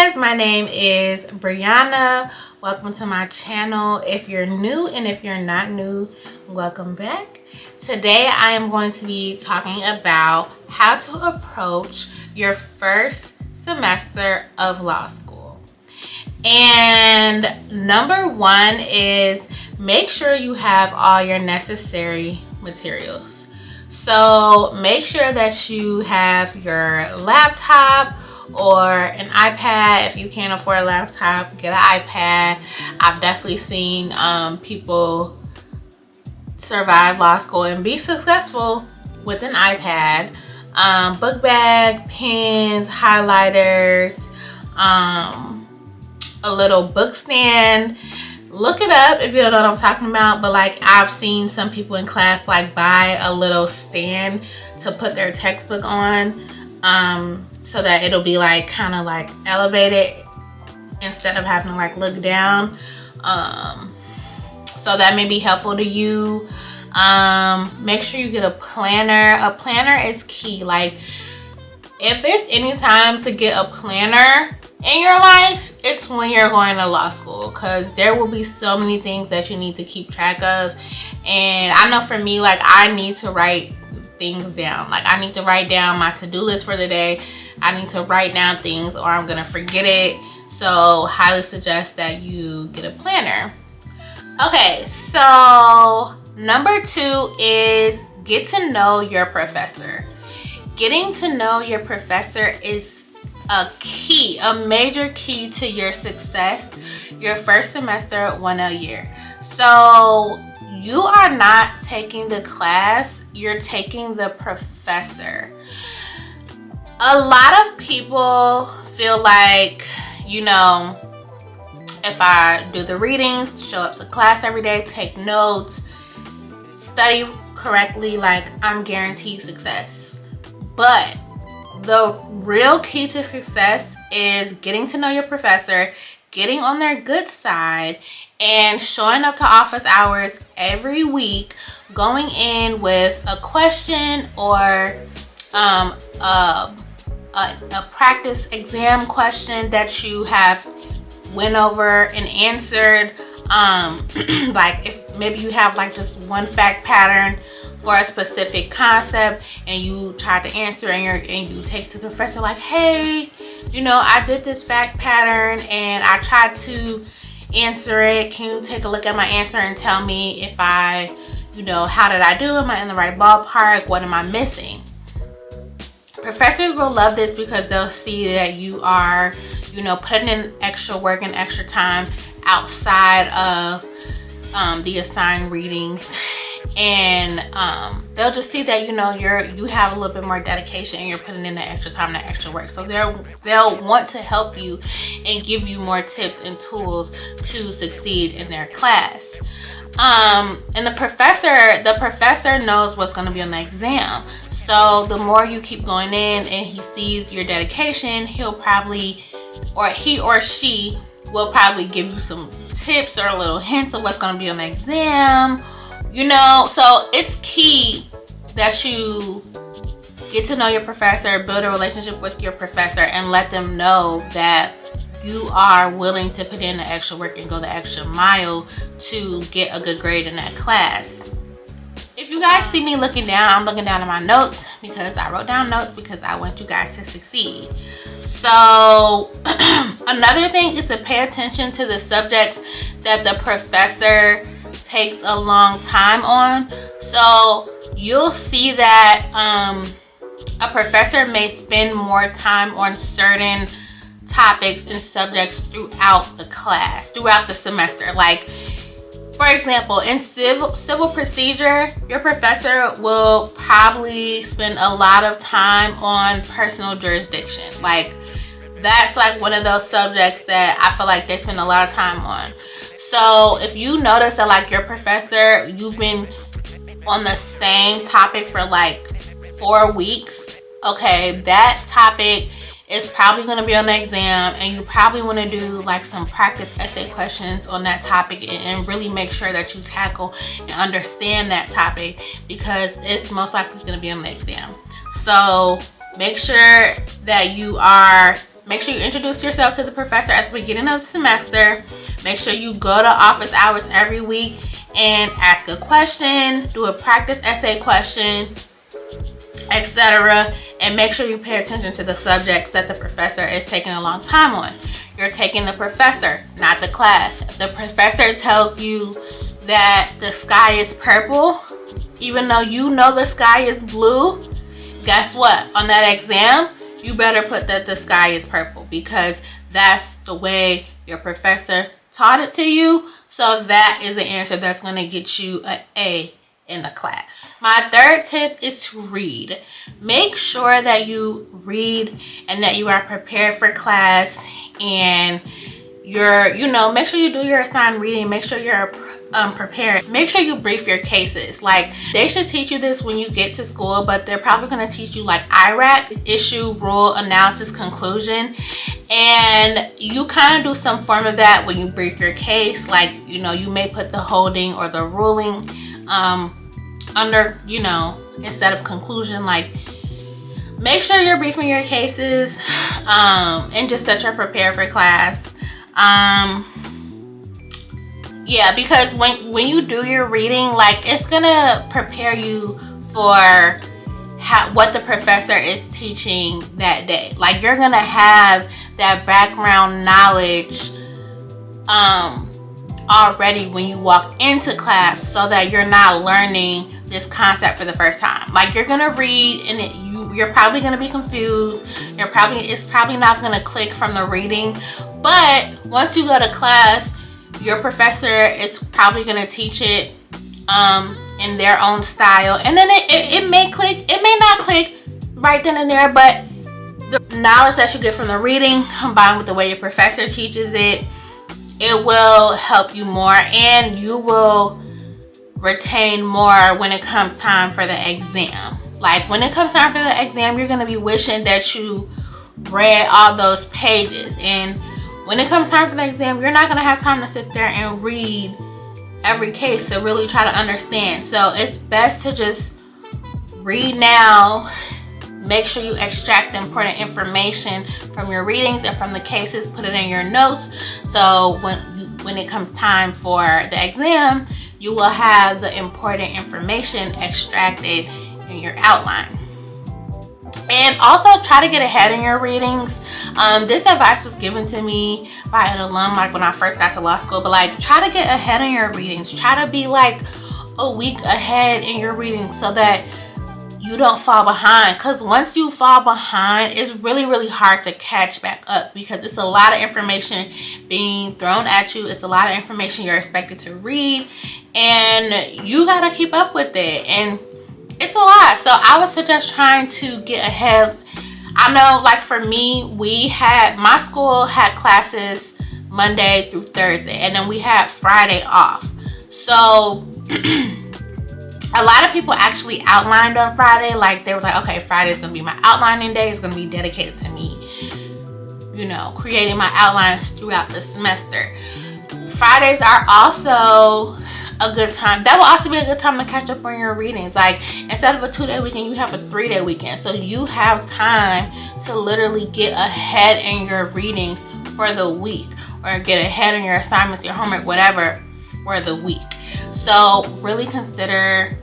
guys, my name is Brianna. Welcome to my channel. If you're new and if you're not new, welcome back. Today I am going to be talking about how to approach your first semester of law school. And number one is make sure you have all your necessary materials. So make sure that you have your laptop or an iPad. If you can't afford a laptop, get an iPad. I've definitely seen people survive law school and be successful with an iPad. Book bag, pens, highlighters, a little book stand. Look it up if you don't know what I'm talking about, but like I've seen some people in class like buy a little stand to put their textbook on, so that it'll be like kind of like elevated instead of having to like look down. So that may be helpful to you. Make sure you get a planner. A planner is key. Like if it's any time to get a planner in your life, it's when you're going to law school, because there will be so many things that you need to keep track of. And I know for me, like I need to write things down. Like I need to write down my to-do list for the day. I need to write down things or I'm gonna forget it. So highly suggest that you get a planner. Okay, so number two is get to know your professor. Getting to know your professor is a major key to your success your first semester 1L year. So you are not taking the class, you're taking the professor. A lot of people feel like, you know, if I do the readings, show up to class every day, take notes, study correctly, like I'm guaranteed success. But the real key to success is getting to know your professor, getting on their good side, and showing up to office hours every week, going in with a question or a practice exam question that you have went over and answered. Like if maybe you have like just one fact pattern for a specific concept and you try to answer and you take to the professor like, hey, you know, I did this fact pattern and I tried to answer it. Can you take a look at my answer and tell me if I, you know, how did I do? Am I in the right ballpark? What am I missing? Professors will love this because they'll see that you are, you know, putting in extra work and extra time outside of the assigned readings. And they'll just see that, you know, you have a little bit more dedication and you're putting in the extra time, the extra work. So they'll want to help you and give you more tips and tools to succeed in their class. And the professor knows what's going to be on the exam. So the more you keep going in and he sees your dedication, he'll probably, or he or she will probably give you some tips or little hints of what's going to be on the exam. You know, so it's key that you get to know your professor, build a relationship with your professor, and let them know that you are willing to put in the extra work and go the extra mile to get a good grade in that class. If you guys see me looking down, I'm looking down at my notes because I wrote down notes because I want you guys to succeed. So another thing is to pay attention to the subjects that the professor takes a long time on. So you'll see that a professor may spend more time on certain topics and subjects throughout the class, throughout the semester. Like for example, in civil procedure, your professor will probably spend a lot of time on personal jurisdiction. Like that's like one of those subjects that I feel like they spend a lot of time on. So if you notice that like your professor, you've been on the same topic for like 4 weeks, okay, that topic is probably going to be on the exam, and you probably want to do like some practice essay questions on that topic and really make sure that you tackle and understand that topic because it's most likely going to be on the exam. So make sure that you are Make sure you introduce yourself to the professor at the beginning of the semester. Make sure you go to office hours every week and ask a question, do a practice essay question, etc. And make sure you pay attention to the subjects that the professor is taking a long time on. You're taking the professor, not the class. If the professor tells you that the sky is purple, even though you know the sky is blue, guess what? On that exam, you better put that the sky is purple, because that's the way your professor taught it to you. So that is the answer that's going to get you an A in the class. My third tip is to read. Make sure that you read and that you are prepared for class, and make sure you do your assigned reading. Make sure you're prepared. Make sure you brief your cases. Like, they should teach you this when you get to school, but they're probably going to teach you like IRAC, issue, rule, analysis, conclusion, and you kind of do some form of that when you brief your case. Like, you may put the holding or the ruling under, instead of conclusion. Like, make sure you're briefing your cases, and just that you're prepared for class. Yeah, because when you do your reading, like, it's gonna prepare you for what the professor is teaching that day. Like, you're gonna have that background knowledge already when you walk into class, so that you're not learning this concept for the first time. Like, you're gonna read and you're probably gonna be confused. It's probably not gonna click from the reading. But once you go to class, your professor is probably gonna teach it in their own style, and then it may click, it may not click right then and there, but the knowledge that you get from the reading combined with the way your professor teaches it, it will help you more, and you will retain more when it comes time for the exam. Like, when it comes time for the exam, you're gonna be wishing that you read all those pages, and when it comes time for the exam, you're not gonna have time to sit there and read every case to really try to understand. So it's best to just read now. Make sure you extract the important information from your readings and from the cases, put it in your notes. So when it comes time for the exam, you will have the important information extracted in your outline. And also try to get ahead in your readings. This advice was given to me by an alum, like when I first got to law school, but like, try to get ahead in your readings. Try to be like a week ahead in your readings so that you don't fall behind. Because once you fall behind, it's really, really hard to catch back up, because it's a lot of information being thrown at you. It's a lot of information you're expected to read, and you gotta keep up with it, and it's a lot. So I would suggest trying to get ahead. I know, like, for me, my school had classes Monday through Thursday, and then we had Friday off. So a lot of people actually outlined on Friday. Like, they were like, okay, Friday's gonna be my outlining day. It's gonna be dedicated to me, creating my outlines throughout the semester. Fridays are also a good time. That will also be a good time to catch up on your readings. Like, instead of a 2-day weekend, you have a 3-day weekend. So you have time to literally get ahead in your readings for the week, or get ahead in your assignments, your homework, whatever, for the week. So really consider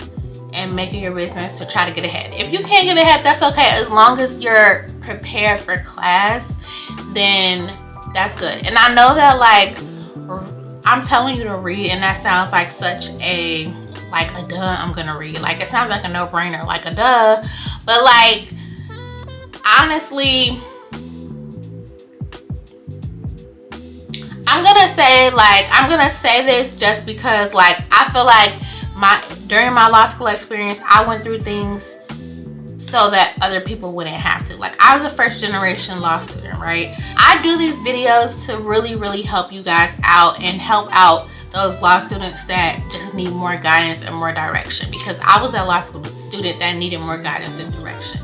and make it your business to try to get ahead. If you can't get ahead, that's okay. As long as you're prepared for class, then that's good. And I know that, like, I'm telling you to read, and that sounds like such a duh, I'm gonna read. Like, it sounds like a no-brainer, like a duh. But, like, honestly, I'm gonna say this just because, like, I feel like during my law school experience, I went through things so that other people wouldn't have to. Like, I was a first generation law student, right? I do these videos to really, really help you guys out and help out those law students that just need more guidance and more direction, because I was a law school student that needed more guidance and direction.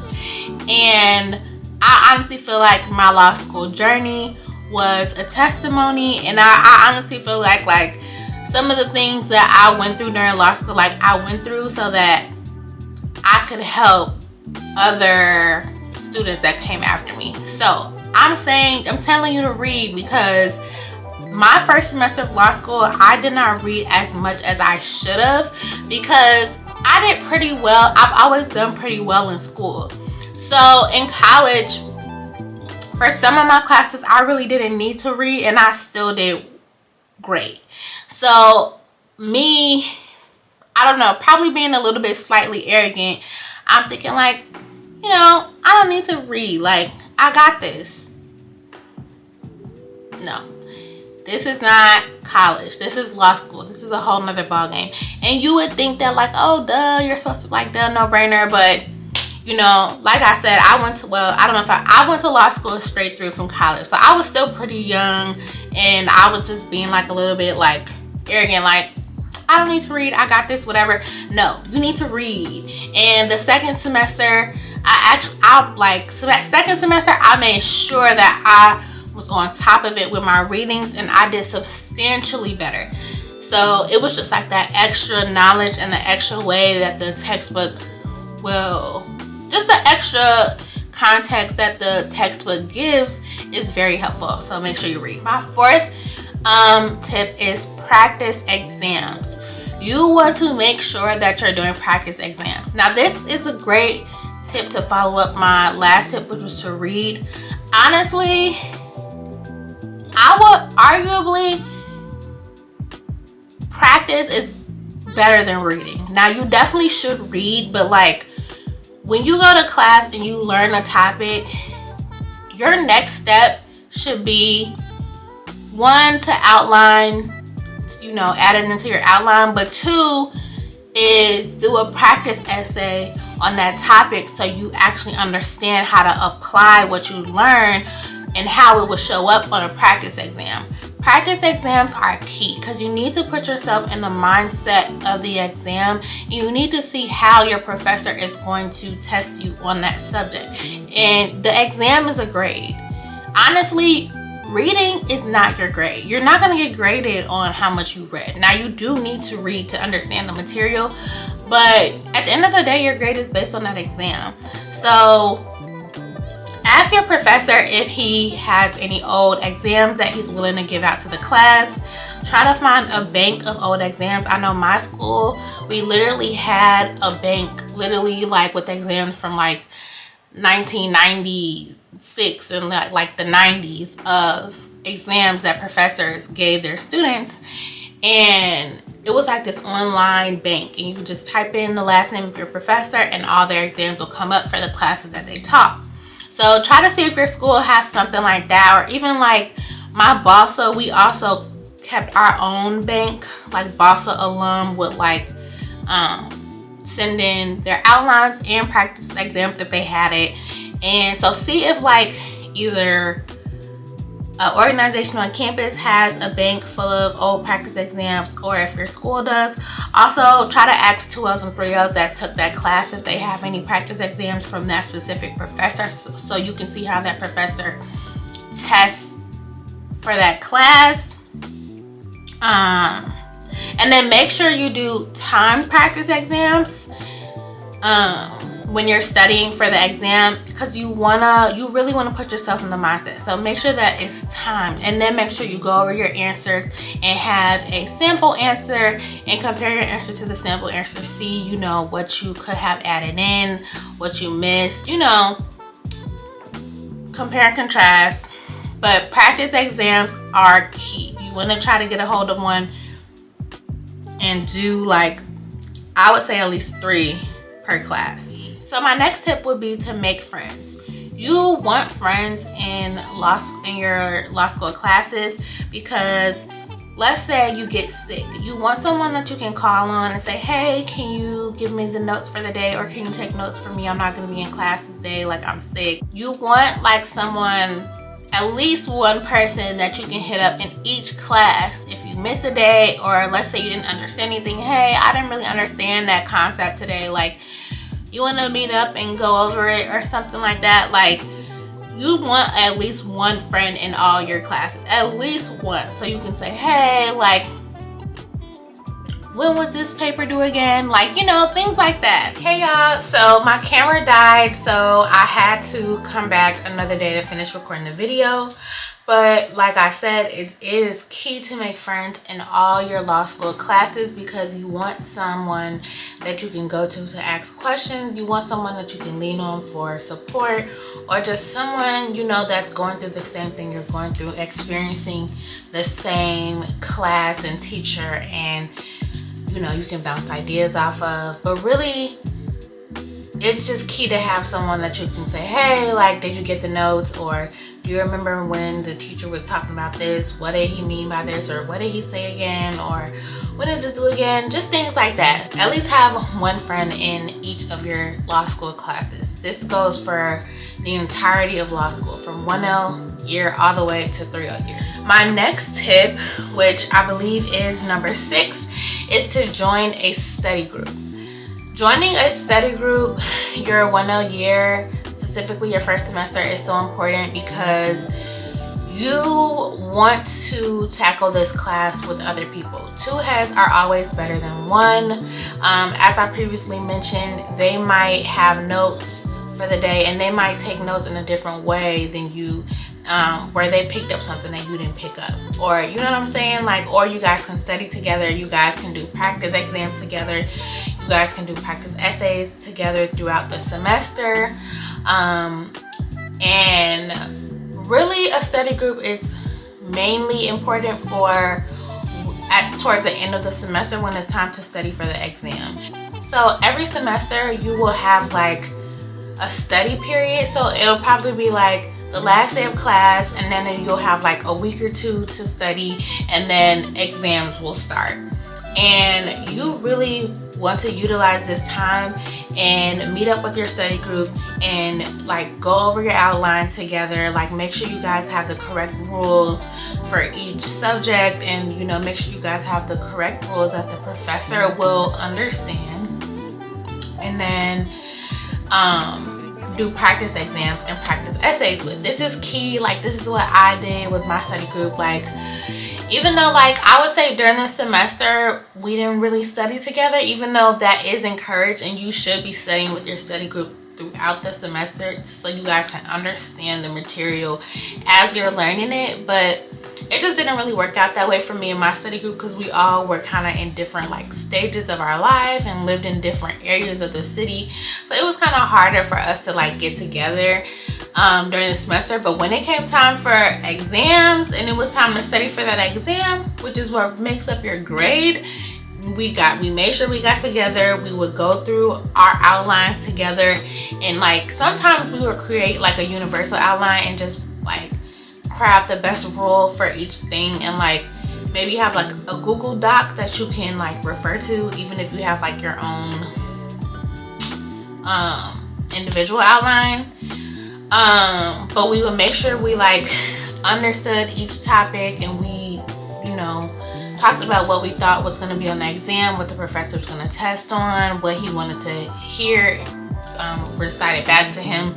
And I honestly feel like my law school journey was a testimony, and I honestly feel like some of the things that I went through during law school, like, I went through so that I could help other students that came after me. So I'm telling you to read, because my first semester of law school, I did not read as much as I should have, because I did pretty well. I've always done pretty well in school. So in college, for some of my classes, I really didn't need to read, and I still did great. So me, I don't know, probably being a little bit slightly arrogant, I'm thinking like, you know, I don't need to read. Like, I got this. No. This is not college. This is law school. This is a whole nother ballgame. And you would think that like, oh, duh, you're supposed to like, duh, no brainer. But, you know, like I said, I went to law school straight through from college. So I was still pretty young, and I was just being like a little bit like arrogant, like, I don't need to read. I got this, whatever. No, you need to read. And the second semester, second semester, I made sure that I was on top of it with my readings, and I did substantially better. So it was just like that extra knowledge and the extra way that the textbook just the extra context that the textbook gives is very helpful. So make sure you read. My fourth tip is practice exams. You want to make sure that you're doing practice exams. Now, this is a great tip to follow up my last tip, which was to read. Honestly, I would arguably practice is better than reading. Now, you definitely should read, but like when you go to class and you learn a topic, your next step should be, one, to outline, you know, add it into your outline, but two is do a practice essay on that topic so you actually understand how to apply what you learn and how it will show up on a practice exam. Practice exams are key because you need to put yourself in the mindset of the exam. You need to see how your professor is going to test you on that subject. And the exam is a grade. Honestly, reading is not your grade. You're not going to get graded on how much you read. Now, you do need to read to understand the material, but at the end of the day, your grade is based on that exam. So ask your professor if he has any old exams that he's willing to give out to the class. Try to find a bank of old exams. I know my school, we literally had a bank, literally like with exams from like 1996 and like the 90s of exams that professors gave their students. And it was like this online bank, and you could just type in the last name of your professor and all their exams will come up for the classes that they taught. So try to see if your school has something like that, or even like my BASA, we also kept our own bank. Like BASA alum would like send in their outlines and practice exams if they had it. And so see if like either an organization on campus has a bank full of old practice exams, or if your school does. Also try to ask 2Ls and 3Ls that took that class if they have any practice exams from that specific professor, so you can see how that professor tests for that class. And then make sure you do timed practice exams when you're studying for the exam, because you really want to put yourself in the mindset. So make sure that it's timed, and then make sure you go over your answers and have a sample answer and compare your answer to the sample answer. See, you know, what you could have added in, what you missed, you know, compare and contrast. But practice exams are key. You want to try to get a hold of one and do, like, I would say at least 3 per class. So my next tip would be to make friends. You want friends in your law school classes, because let's say you get sick. You want someone that you can call on and say, hey, can you give me the notes for the day, or can you take notes for me? I'm not going to be in class this day, like I'm sick. You want like someone, at least one person that you can hit up in each class if you miss a day, or let's say you didn't understand anything. Hey, I didn't really understand that concept today. Like, you want to meet up and go over it or something like that. Like, you want at least one friend in all your classes, at least one, so you can say, hey, like, when was this paper due again? Like, you know, things like that. Hey y'all, so my camera died, so I had to come back another day to finish recording the video. But like I said, it is key to make friends in all your law school classes, because you want someone that you can go to ask questions. You want someone that you can lean on for support, or just someone, you know, that's going through the same thing you're going through, experiencing the same class and teacher, and you know, you can bounce ideas off of. But really, it's just key to have someone that you can say, hey, like, did you get the notes? Or do you remember when the teacher was talking about this? What did he mean by this? Or what did he say again? Or when is this due again? Just things like that. At least have one friend in each of your law school classes. This goes for the entirety of law school, from 1L year all the way to 3L year. My next tip, which I believe is number 6, is to join a study group. Joining a study group your 1L year, specifically your first semester, is so important because you want to tackle this class with other people. 2 heads are always better than 1. As I previously mentioned, they might have notes for the day, and they might take notes in a different way than you, where they picked up something that you didn't pick up, or you know what I'm saying, like, or you guys can study together, you guys can do practice exams together, you guys can do practice essays together throughout the semester. And really, a study group is mainly important for towards the end of the semester, when it's time to study for the exam. So every semester you will have like a study period, so it'll probably be like the last day of class, and then you'll have like a week or 2 to study, and then exams will start. And you really want to utilize this time and meet up with your study group and like go over your outline together. Like, make sure you guys have the correct rules for each subject, and you know, make sure you guys have the correct rules that the professor will understand. And then do practice exams and practice essays with. This is key. Like, this is what I did with my study group. Like, even though, like, I would say during the semester we didn't really study together, even though that is encouraged, and you should be studying with your study group throughout the semester so you guys can understand the material as you're learning it. But it just didn't really work out that way for me and my study group, because we all were kind of in different like stages of our life and lived in different areas of the city, so it was kind of harder for us to like get together during the semester. But when it came time for exams and it was time to study for that exam, which is what makes up your grade, we made sure we got together. We would go through our outlines together, and like sometimes we would create like a universal outline and just like craft the best rule for each thing, and like maybe have like a Google Doc that you can like refer to, even if you have like your own individual outline. But we would make sure we like understood each topic, and we, you know, talked about what we thought was going to be on the exam, what the professor was going to test on, what he wanted to hear recited back to him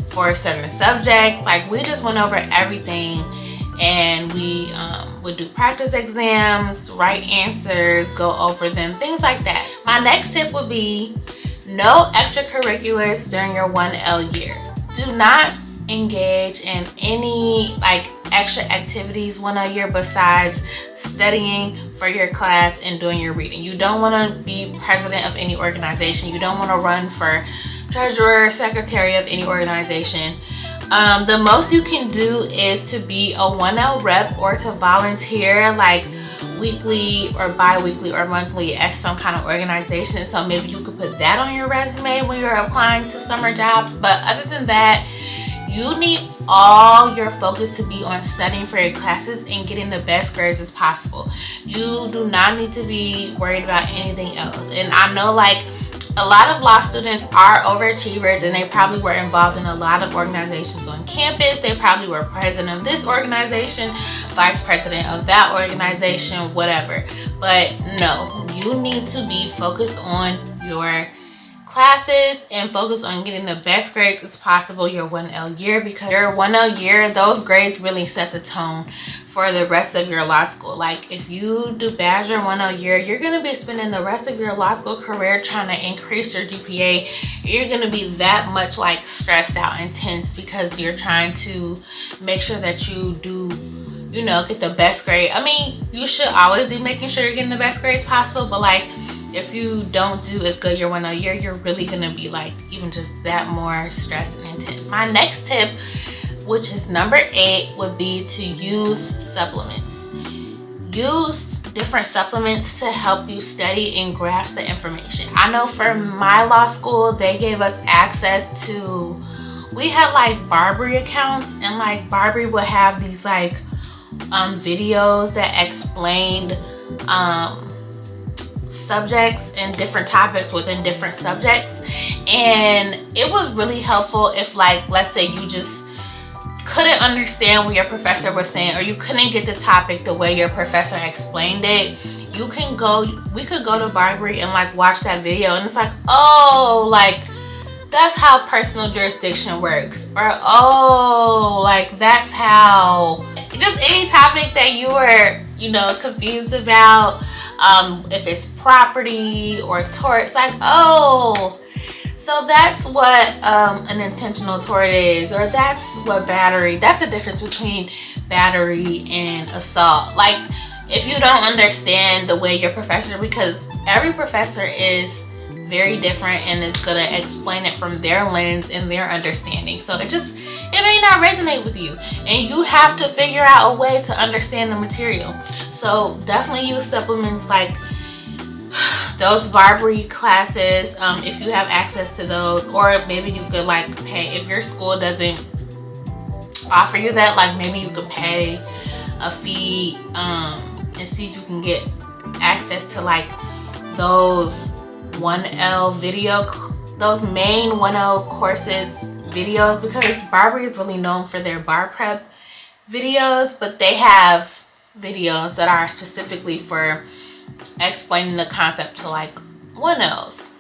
for certain subjects. Like, we just went over everything, and we would do practice exams, write answers, go over them, things like that. My next tip would be no extracurriculars during your 1L year. Do not engage in any like extra activities 1L year besides studying for your class and doing your reading. You don't want to be president of any organization. You don't want to run for treasurer, secretary of any organization. The most you can do is to be a 1L rep, or to volunteer like weekly or bi-weekly or monthly at some kind of organization. So maybe you could put that on your resume when you're applying to summer jobs. But other than that, you need all your focus to be on studying for your classes and getting the best grades as possible. You do not need to be worried about anything else. And I know like a lot of law students are overachievers, and they probably were involved in a lot of organizations on campus. They probably were president of this organization, vice president of that organization, whatever. But no, you need to be focused on your classes and focus on getting the best grades as possible your 1L year, because your 1L year, those grades really set the tone for the rest of your law school. Like if you do Badger 1.0 year, you're going to be spending the rest of your law school career trying to increase your GPA. You're going to be that much like stressed out and tense because you're trying to make sure that you do, you know, get the best grade. I mean, you should always be making sure you're getting the best grades possible, but like if you don't do as good your 1.0 year, you're really going to be like even just that more stressed and intense. My next tip, which is number 8, would be to use supplements. Use different supplements to help you study and grasp the information. I know for my law school, they gave us access to, we had like Barbary accounts, and like Barbary would have these like videos that explained subjects and different topics within different subjects, and it was really helpful if like, let's say you just couldn't understand what your professor was saying, or you couldn't get the topic the way your professor explained it. We could go to Barbary and like watch that video, and it's like, oh, like that's how personal jurisdiction works, or oh, like that's how, just any topic that you were, you know, confused about, if it's property or tort, it's like, oh, so that's what an intentional tort is, or that's what battery, that's the difference between battery and assault. Like if you don't understand the way your professor, because every professor is very different and is going to explain it from their lens and their understanding, so it may not resonate with you, and you have to figure out a way to understand the material. So definitely use supplements like those Barbary classes, if you have access to those, or maybe you could like pay, if your school doesn't offer you that, like maybe you could pay a fee and see if you can get access to like those 1L video, those main 1L courses videos, because Barbary is really known for their bar prep videos, but they have videos that are specifically for explaining the concept to like 1Ls,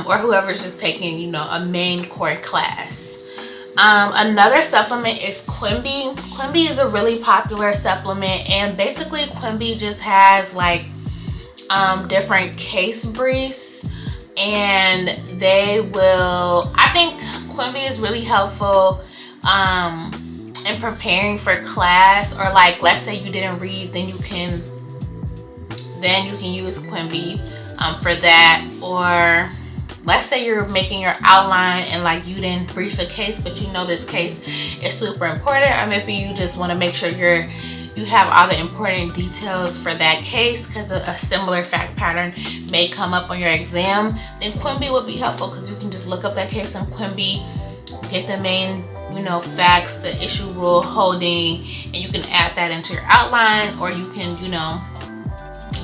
or whoever's just taking, you know, a main core class. Another supplement is Quimby. Quimby is a really popular supplement, and basically Quimby just has like different case briefs, and they will, I think Quimby is really helpful in preparing for class, or like let's say you didn't read, then you can use Quimby for that. Or let's say you're making your outline and like you didn't brief a case, but you know this case is super important, or maybe you just want to make sure you have all the important details for that case because a similar fact pattern may come up on your exam, then Quimby would be helpful, because you can just look up that case in Quimby, get the main, you know, facts, the issue, rule, holding, and you can add that into your outline, or you can, you know,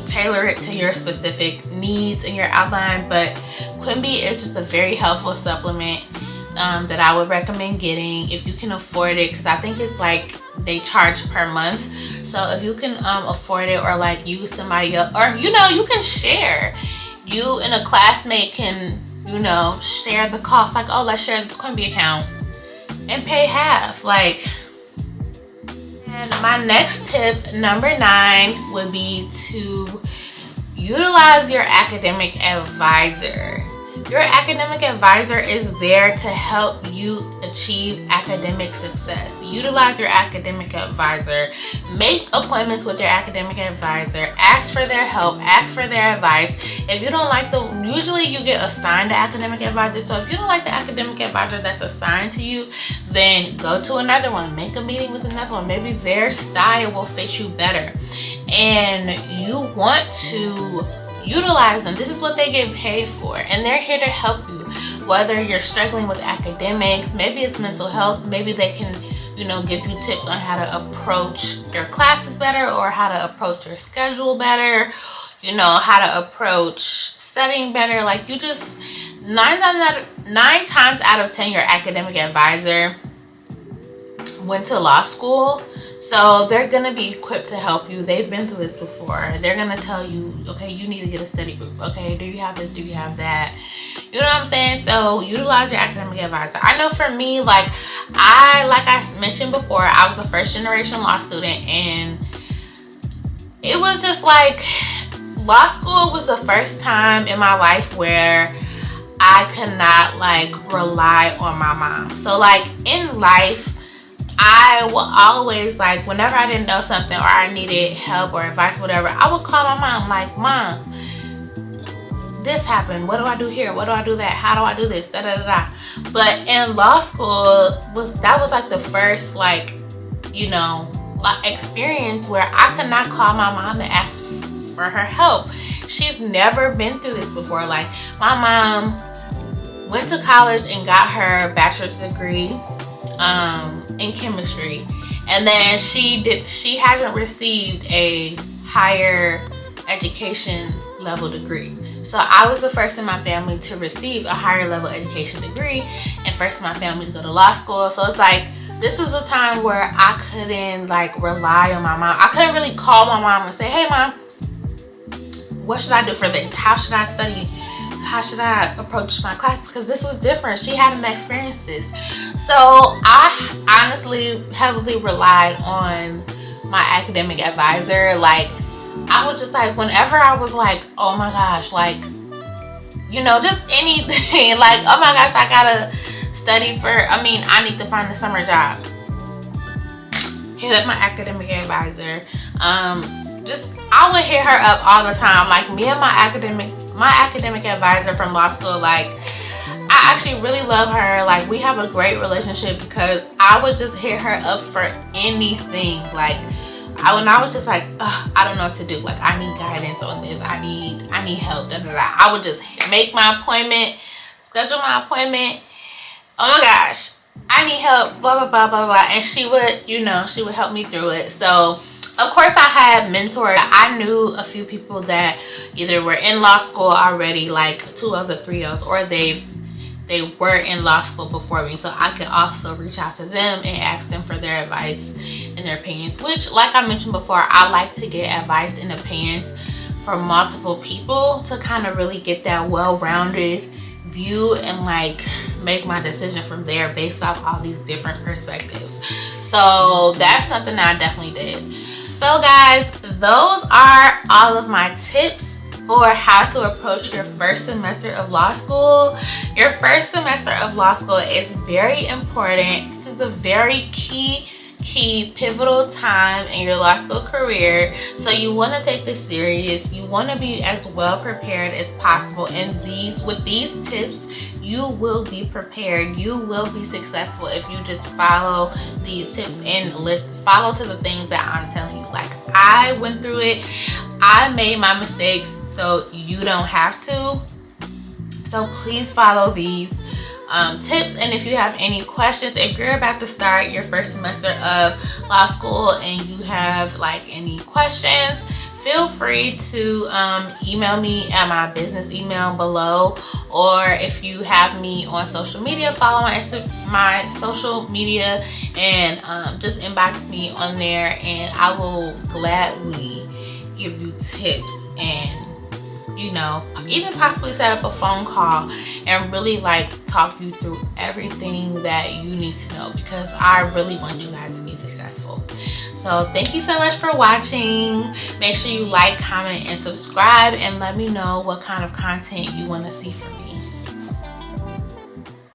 tailor it to your specific needs in your outline. But Quimby is just a very helpful supplement that I would recommend getting if you can afford it, because I think it's like they charge per month. So if you can afford it, or like use somebody else, or you know, you can share, you and a classmate can, you know, share the cost, like, oh, let's share this Quimby account and pay half, like. And my next tip, number 9, would be to utilize your academic advisor. Your academic advisor is there to help you achieve academic success. Utilize your academic advisor. Make appointments with your academic advisor. Ask for their help. Ask for their advice. If you don't like usually you get assigned the academic advisor. So if you don't like the academic advisor that's assigned to you, then go to another one. Make a meeting with another one. Maybe their style will fit you better. And you want to utilize them. This is what they get paid for, and they're here to help you, whether you're struggling with academics, maybe it's mental health, maybe they can, you know, give you tips on how to approach your classes better, or how to approach your schedule better, you know, how to approach studying better. Like, you just 9 times out of 10 your academic advisor went to law school, so they're gonna be equipped to help you. They've been through this before. They're gonna tell you, okay, you need to get a study group. Okay, do you have this? Do you have that? You know what I'm saying? So utilize your academic advisor. I know for me, like I mentioned before, I was a first generation law student, and it was just like, law school was the first time in my life where I could not like rely on my mom. So like in life, I will always, like, whenever I didn't know something or I needed help or advice, whatever, I would call my mom, like, Mom, this happened. What do I do here? What do I do that? How do I do this? Da da da da. But in law school, that was like the first, like, you know, experience where I could not call my mom and ask for her help. She's never been through this before. Like, my mom went to college and got her bachelor's degree in chemistry, and then she hasn't received a higher education level degree. So I was the first in my family to receive a higher level education degree, and first in my family to go to law school. So it's like, this was a time where I couldn't like rely on my mom. I couldn't really call my mom and say, hey mom, what should I do for this? How should I study? How should I approach my classes? Because this was different. She hadn't experienced this. So I honestly heavily relied on my academic advisor. Like, I was just like, whenever I was like, oh my gosh, like, you know, just anything, like, oh my gosh, I gotta study I need to find a summer job. Hit up my academic advisor. I would hit her up all the time. Like, me and my academic advisor from law school, like, I actually really love her. Like, we have a great relationship because I would just hit her up for anything. Like, when I was just like, I don't know what to do. Like, I need guidance on this. I need help. Da, da, da. I would just make my appointment, schedule my appointment. Oh my gosh, I need help. Blah blah blah blah blah. And she would, you know, she would help me through it. So of course I had mentors. I knew a few people that either were in law school already, like 2Ls or 3Ls, or they were in law school before me, so I could also reach out to them and ask them for their advice and their opinions, which, like I mentioned before, I like to get advice and opinions from multiple people to kind of really get that well-rounded view and like make my decision from there based off all these different perspectives. So that's something that I definitely did. So guys, those are all of my tips for how to approach your first semester of law school. Your first semester of law school is very important. This is a very key pivotal time in your law school career. So you want to take this serious. You want to be as well prepared as possible. And with these tips, you will be prepared. You will be successful if you just follow these tips and follow to the things that I'm telling you. Like, I went through it. I made my mistakes, so you don't have to. So please follow these tips. And if you have any questions, if you're about to start your first semester of law school and you have like any questions, feel free to email me at my business email below, or if you have me on social media, follow my social media and just inbox me on there, and I will gladly give you tips and, you know, even possibly set up a phone call and really like talk you through everything that you need to know, because I really want you guys to be successful. So thank you so much for watching. Make sure you like, comment, and subscribe, and let me know what kind of content you want to see from me.